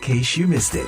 case you missed it.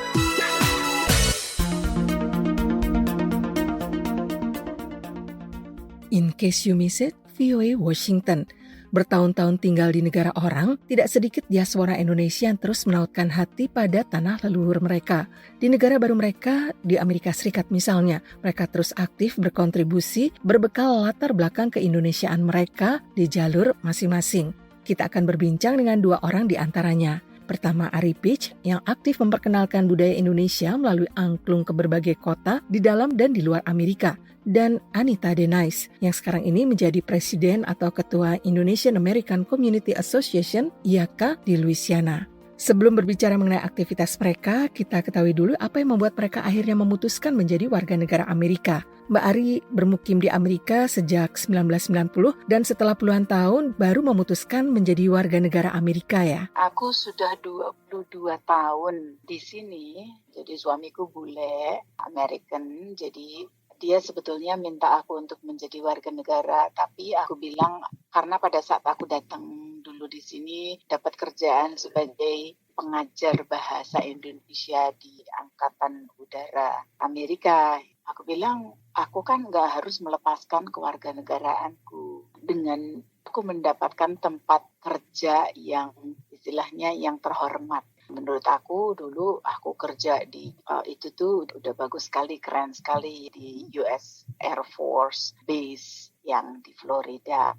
In case you miss it, VOA Washington. Bertahun-tahun tinggal di negara orang, tidak sedikit diaspora Indonesia yang terus menautkan hati pada tanah leluhur mereka. Di negara baru mereka, di Amerika Serikat misalnya, mereka terus aktif berkontribusi berbekal latar belakang keindonesiaan mereka di jalur masing-masing. Kita akan berbincang dengan dua orang di antaranya. Pertama, Ari Peach yang aktif memperkenalkan budaya Indonesia melalui angklung ke berbagai kota di dalam dan di luar Amerika. Dan Anita Denais yang sekarang ini menjadi presiden atau ketua Indonesian American Community Association (IACA) di Louisiana. Sebelum berbicara mengenai aktivitas mereka, kita ketahui dulu apa yang membuat mereka akhirnya memutuskan menjadi warga negara Amerika. Mbak Ari bermukim di Amerika sejak 1990 dan setelah puluhan tahun baru memutuskan menjadi warga negara Amerika ya. Aku sudah 22 tahun di sini, jadi suamiku bule, American, jadi dia sebetulnya minta aku untuk menjadi warga negara, tapi aku bilang karena pada saat aku datang dulu di sini dapat kerjaan sebagai pengajar bahasa Indonesia di Angkatan Udara Amerika. Aku bilang aku kan nggak harus melepaskan kewarganegaraanku dengan aku mendapatkan tempat kerja yang istilahnya yang terhormat. Menurut aku dulu aku kerja di itu tuh udah bagus sekali, keren sekali di US Air Force Base yang di Florida.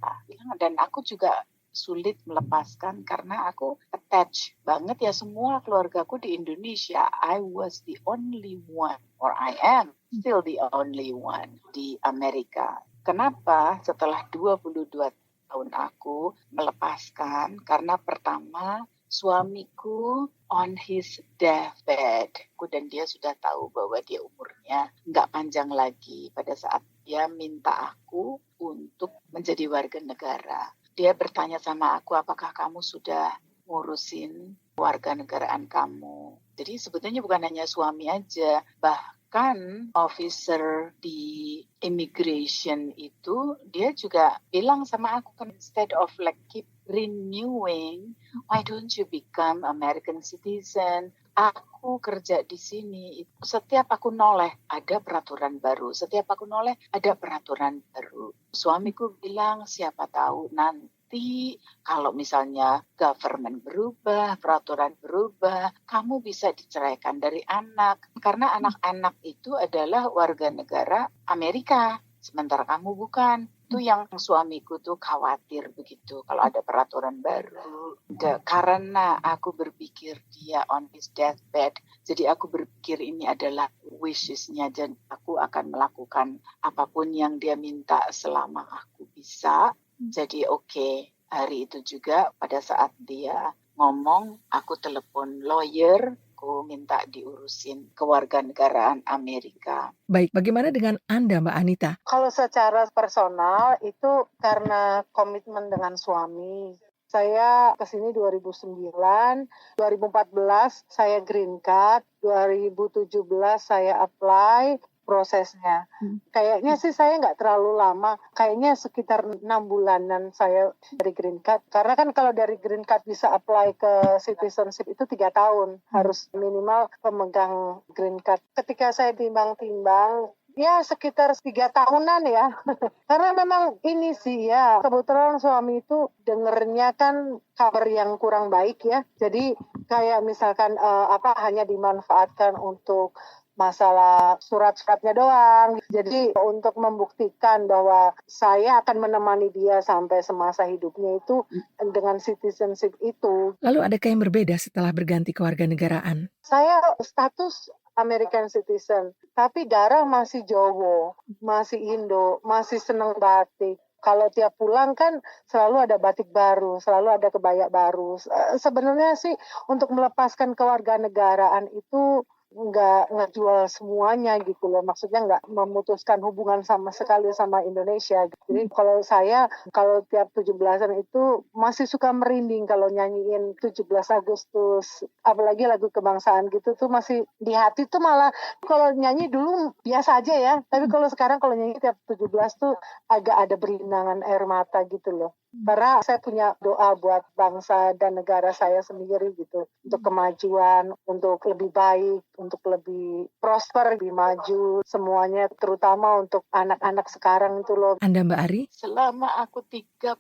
Dan aku juga sulit melepaskan karena aku attach banget ya semua keluargaku di Indonesia. I was the only one, or I am still the only one di Amerika. Kenapa setelah 22 tahun aku melepaskan? Karena pertama suamiku on his deathbed, dan dia sudah tahu bahwa dia umurnya nggak panjang lagi pada saat dia minta aku untuk menjadi warga negara. Dia bertanya sama aku, apakah kamu sudah ngurusin warga negaraan kamu? Jadi sebetulnya bukan hanya suami aja, bahkan officer di immigration itu dia juga bilang sama aku, instead of like keep renewing, why don't you become American citizen? Aku kerja di sini, setiap aku noleh ada peraturan baru, setiap aku noleh ada peraturan baru. Suamiku bilang siapa tahu nanti kalau misalnya government berubah, peraturan berubah, kamu bisa diceraikan dari anak. Karena anak-anak itu adalah warga negara Amerika, sementara kamu bukan. Itu yang suamiku tuh khawatir begitu kalau ada peraturan baru. Karena aku berpikir dia on his deathbed, jadi aku berpikir ini adalah wishes-nya dan aku akan melakukan apapun yang dia minta selama aku bisa. Jadi oke, hari itu juga pada saat dia ngomong, aku telepon lawyer, aku minta diurusin kewarganegaraan Amerika. Baik, bagaimana dengan Anda Mbak Anita? Kalau secara personal itu karena komitmen dengan suami. Saya kesini 2009, 2014 saya green card, 2017 saya apply prosesnya. Kayaknya sih saya nggak terlalu lama, kayaknya sekitar 6 bulanan saya dari green card. Karena kan kalau dari green card bisa apply ke citizenship itu 3 tahun, harus minimal pemegang green card. Ketika saya timbang-timbang, ya sekitar 3 tahunan ya. Karena memang ini sih ya, kebetulan suami itu dengernya kan kabar yang kurang baik ya. Jadi kayak misalkan hanya dimanfaatkan untuk masalah surat-suratnya doang. Jadi untuk membuktikan bahwa saya akan menemani dia sampai semasa hidupnya itu dengan citizenship itu. Lalu adakah yang berbeda setelah berganti kewarganegaraan? Saya status American citizen, tapi darah masih Jawa, masih Indo, masih seneng batik. Kalau tiap pulang kan selalu ada batik baru, selalu ada kebaya baru. Sebenarnya sih untuk melepaskan kewarganegaraan itu nggak ngejual semuanya gitu loh. Maksudnya nggak memutuskan hubungan sama sekali sama Indonesia. Jadi kalau saya, kalau tiap 17-an itu masih suka merinding kalau nyanyiin 17 Agustus. Apalagi lagu kebangsaan gitu tuh masih di hati tuh malah kalau nyanyi dulu biasa aja ya. Tapi kalau sekarang kalau nyanyi tiap 17 tuh agak ada berinangan air mata gitu loh. Karena saya punya doa buat bangsa dan negara saya sendiri gitu. Untuk kemajuan, untuk lebih baik, untuk lebih prosper, lebih maju. Semuanya terutama untuk anak-anak sekarang itu loh. Anda Mbak Ari? Selama aku 35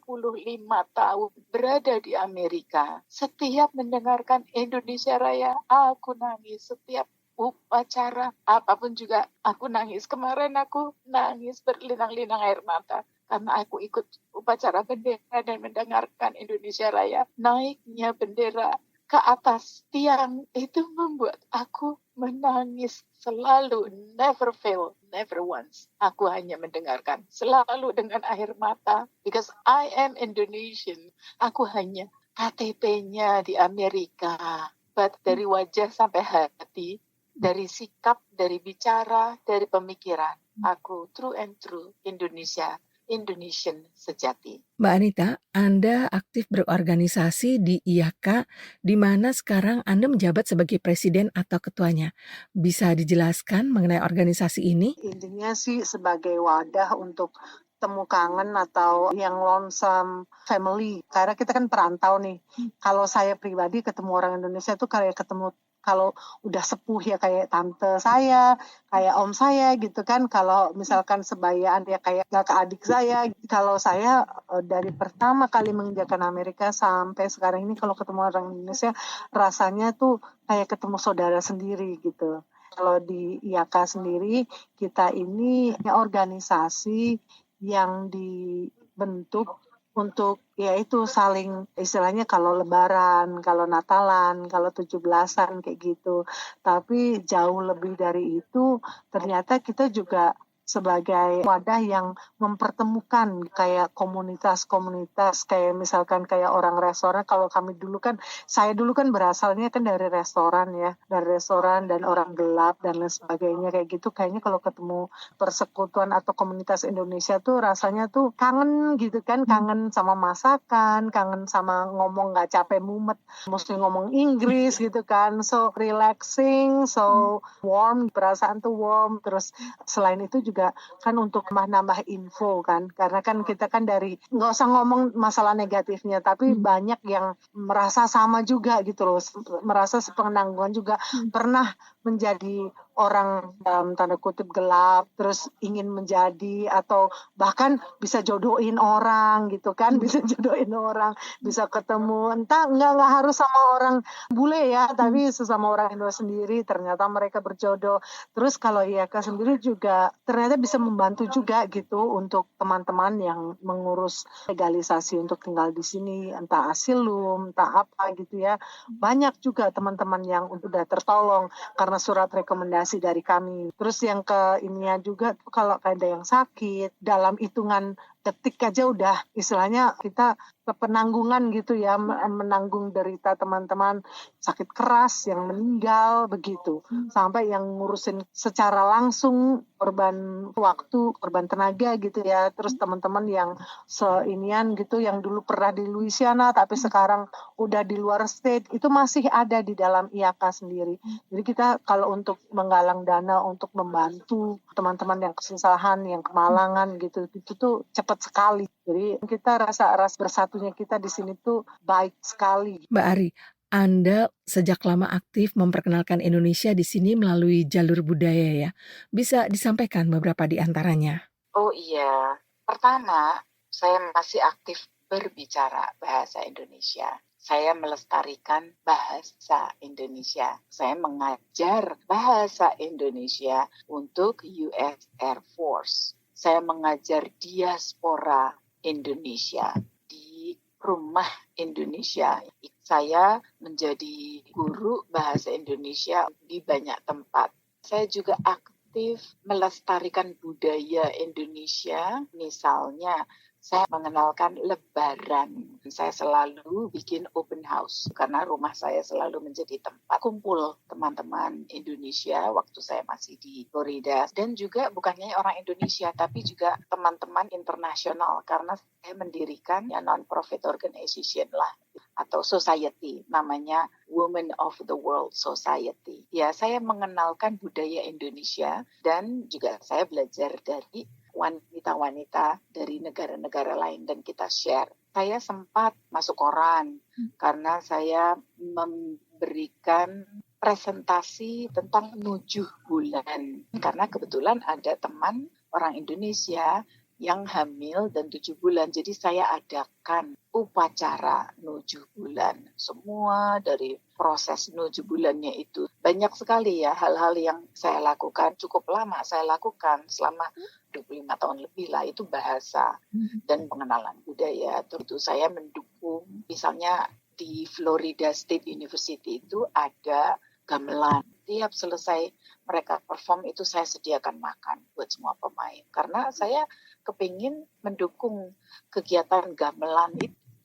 tahun berada di Amerika, setiap mendengarkan Indonesia Raya, aku nangis. Setiap upacara, apapun juga, aku nangis. Kemarin aku nangis berlinang-linang air mata. Karena aku ikut upacara bendera dan mendengarkan Indonesia Raya. Naiknya bendera ke atas tiang itu membuat aku menangis selalu, never fail, never once. Aku hanya mendengarkan, selalu dengan air mata, because I am Indonesian. Aku hanya KTP-nya di Amerika, but dari wajah sampai hati, dari sikap, dari bicara, dari pemikiran, aku true and true Indonesian sejati. Mbak Anita, Anda aktif berorganisasi di IAKA, di mana sekarang Anda menjabat sebagai presiden atau ketuanya. Bisa dijelaskan mengenai organisasi ini? Intinya sih sebagai wadah untuk temu kangen atau yang lonesome family. Karena kita kan perantau nih. Kalau saya pribadi ketemu orang Indonesia tuh kayak ketemu kalau udah sepuh ya kayak tante saya, kayak om saya gitu kan. Kalau misalkan sebayaan ya kayak kakak adik saya. Kalau saya dari pertama kali menginjakan Amerika sampai sekarang ini kalau ketemu orang Indonesia rasanya tuh kayak ketemu saudara sendiri gitu. Kalau di IAKA sendiri, kita ini organisasi yang dibentuk untuk yaitu saling istilahnya kalau lebaran, kalau Natalan, kalau 17-an kayak gitu. Tapi jauh lebih dari itu, ternyata kita juga sebagai wadah yang mempertemukan kayak komunitas-komunitas kayak misalkan kayak orang restoran. Kalau kami dulu kan saya dulu kan berasalnya kan dari restoran ya, dari restoran dan orang gelap dan lain sebagainya kayak gitu. Kayaknya kalau ketemu persekutuan atau komunitas Indonesia tuh rasanya tuh kangen gitu kan, kangen sama masakan, kangen sama ngomong nggak capek mumet, mesti ngomong Inggris gitu kan, so relaxing, so warm, perasaan tuh warm. Terus selain itu juga kan untuk nambah info kan, karena kan kita kan dari nggak usah ngomong masalah negatifnya, tapi banyak yang merasa sama juga gitu loh, merasa sepenanggungan juga pernah menjadi orang dalam tanda kutip gelap, terus ingin menjadi atau bahkan bisa jodohin orang gitu kan, bisa jodohin orang, bisa ketemu, entah nggak harus sama orang bule ya, tapi sesama orang Indo sendiri ternyata mereka berjodoh. Terus kalau IAKA sendiri juga ternyata bisa membantu juga gitu untuk teman-teman yang mengurus legalisasi untuk tinggal di sini, entah asilum, entah apa gitu ya. Banyak juga teman-teman yang udah tertolong karena surat rekomendasi dari kami. Terus yang ke ininya juga kalau ada yang sakit, dalam hitungan detik aja udah istilahnya kita penanggungan gitu ya, menanggung derita teman-teman sakit keras yang meninggal begitu, sampai yang ngurusin secara langsung korban waktu, korban tenaga gitu ya. Terus teman-teman yang seinian gitu yang dulu pernah di Louisiana tapi sekarang udah di luar state, itu masih ada di dalam IAKA sendiri. Jadi kita kalau untuk menggalang dana untuk membantu teman-teman yang kesusahan, yang kemalangan gitu, itu tuh cepat sekali. Jadi kita rasa bersatunya kita di sini tuh baik sekali. Mbak Ari, Anda sejak lama aktif memperkenalkan Indonesia di sini melalui jalur budaya ya. Bisa disampaikan beberapa di antaranya? Oh iya, pertama saya masih aktif berbicara bahasa Indonesia. Saya melestarikan bahasa Indonesia. Saya mengajar bahasa Indonesia untuk US Air Force. Saya mengajar diaspora Indonesia di rumah Indonesia. Saya menjadi guru bahasa Indonesia di banyak tempat. Saya juga aktif melestarikan budaya Indonesia, misalnya saya mengenalkan Lebaran. Saya selalu bikin open house karena rumah saya selalu menjadi tempat kumpul teman-teman Indonesia waktu saya masih di Florida. Dan juga bukan hanya orang Indonesia, tapi juga teman-teman internasional karena saya mendirikan non-profit organization lah atau society, namanya Women of the World Society. Ya, saya mengenalkan budaya Indonesia dan juga saya belajar dari wanita-wanita dari negara-negara lain dan kita share saya sempat masuk koran karena saya memberikan presentasi tentang 7 bulan. Karena kebetulan ada teman orang Indonesia yang hamil dan 7 bulan. Jadi saya adakan upacara 7 bulan. Semua dari proses 7 bulannya itu. Banyak sekali ya hal-hal yang saya lakukan. Cukup lama saya lakukan selama 25 tahun lebih lah. Itu bahasa dan pengenalan budaya. Tentu saya mendukung, misalnya di Florida State University itu ada gamelan. Tiap selesai mereka perform itu saya sediakan makan buat semua pemain. Karena saya kepingin mendukung kegiatan gamelan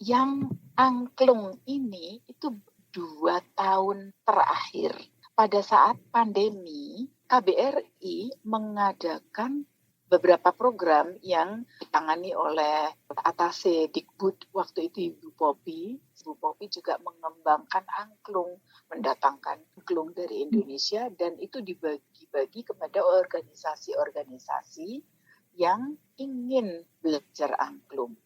yang angklung ini itu 2 tahun terakhir. Pada saat pandemi, KBRI mengadakan beberapa program yang ditangani oleh Atase Dikbud waktu itu Ibu Popi. Ibu Popi juga mengembangkan angklung, mendatangkan angklung dari Indonesia dan itu dibagi-bagi kepada organisasi-organisasi yang ingin belajar angklung.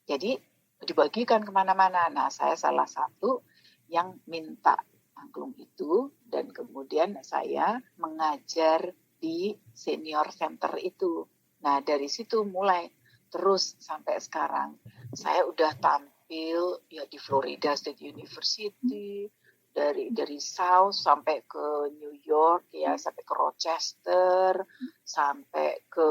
Jadi dibagikan kemana-mana. Nah, saya salah satu yang minta angklung itu dan kemudian saya mengajar di senior center itu. Nah, dari situ mulai terus sampai sekarang. Saya udah tampil ya di Florida State University, dari South sampai ke New York ya, sampai ke Rochester, sampai ke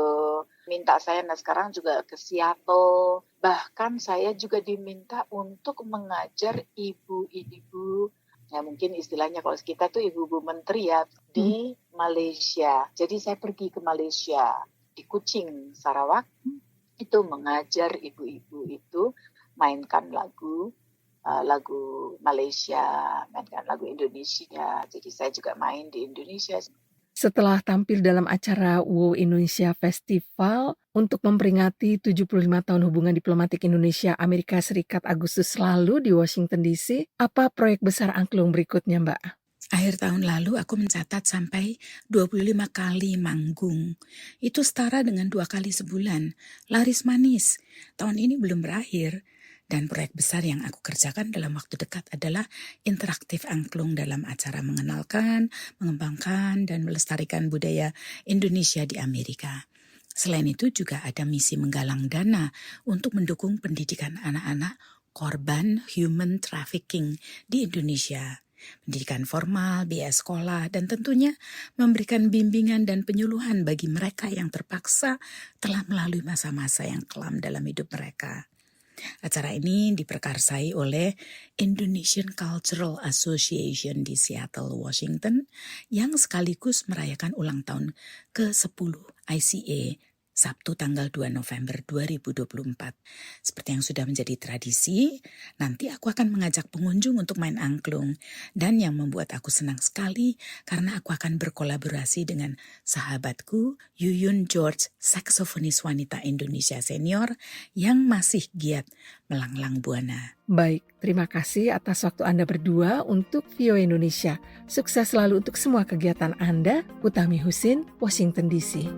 nah sekarang juga ke Seattle. Bahkan saya juga diminta untuk mengajar ibu-ibu, ya mungkin istilahnya kalau kita tuh ibu-ibu menteri ya, di Malaysia. Jadi saya pergi ke Malaysia, di Kuching, Sarawak, itu mengajar ibu-ibu itu mainkan lagu Malaysia, mainkan lagu Indonesia. Jadi saya juga main di Indonesia. Setelah tampil dalam acara Wow Indonesia Festival untuk memperingati 75 tahun hubungan diplomatik Indonesia-Amerika Serikat Agustus lalu di Washington DC, apa proyek besar angklung berikutnya, Mbak? Akhir tahun lalu aku mencatat sampai 25 kali manggung. Itu setara dengan 2 kali sebulan. Laris manis. Tahun ini belum berakhir. Dan proyek besar yang aku kerjakan dalam waktu dekat adalah interaktif angklung dalam acara mengenalkan, mengembangkan, dan melestarikan budaya Indonesia di Amerika. Selain itu juga ada misi menggalang dana untuk mendukung pendidikan anak-anak korban human trafficking di Indonesia. Pendidikan formal, biaya sekolah, dan tentunya memberikan bimbingan dan penyuluhan bagi mereka yang terpaksa telah melalui masa-masa yang kelam dalam hidup mereka. Acara ini diprakarsai oleh Indonesian Cultural Association di Seattle, Washington, yang sekaligus merayakan ulang tahun ke-10 ICA Sabtu tanggal 2 November 2024. Seperti yang sudah menjadi tradisi, nanti aku akan mengajak pengunjung untuk main angklung. Dan yang membuat aku senang sekali karena aku akan berkolaborasi dengan sahabatku Yuyun George, saksofonis wanita Indonesia senior yang masih giat melanglang buana. Baik, terima kasih atas waktu Anda berdua untuk VOA Indonesia. Sukses selalu untuk semua kegiatan Anda. Utami Husin, Washington DC.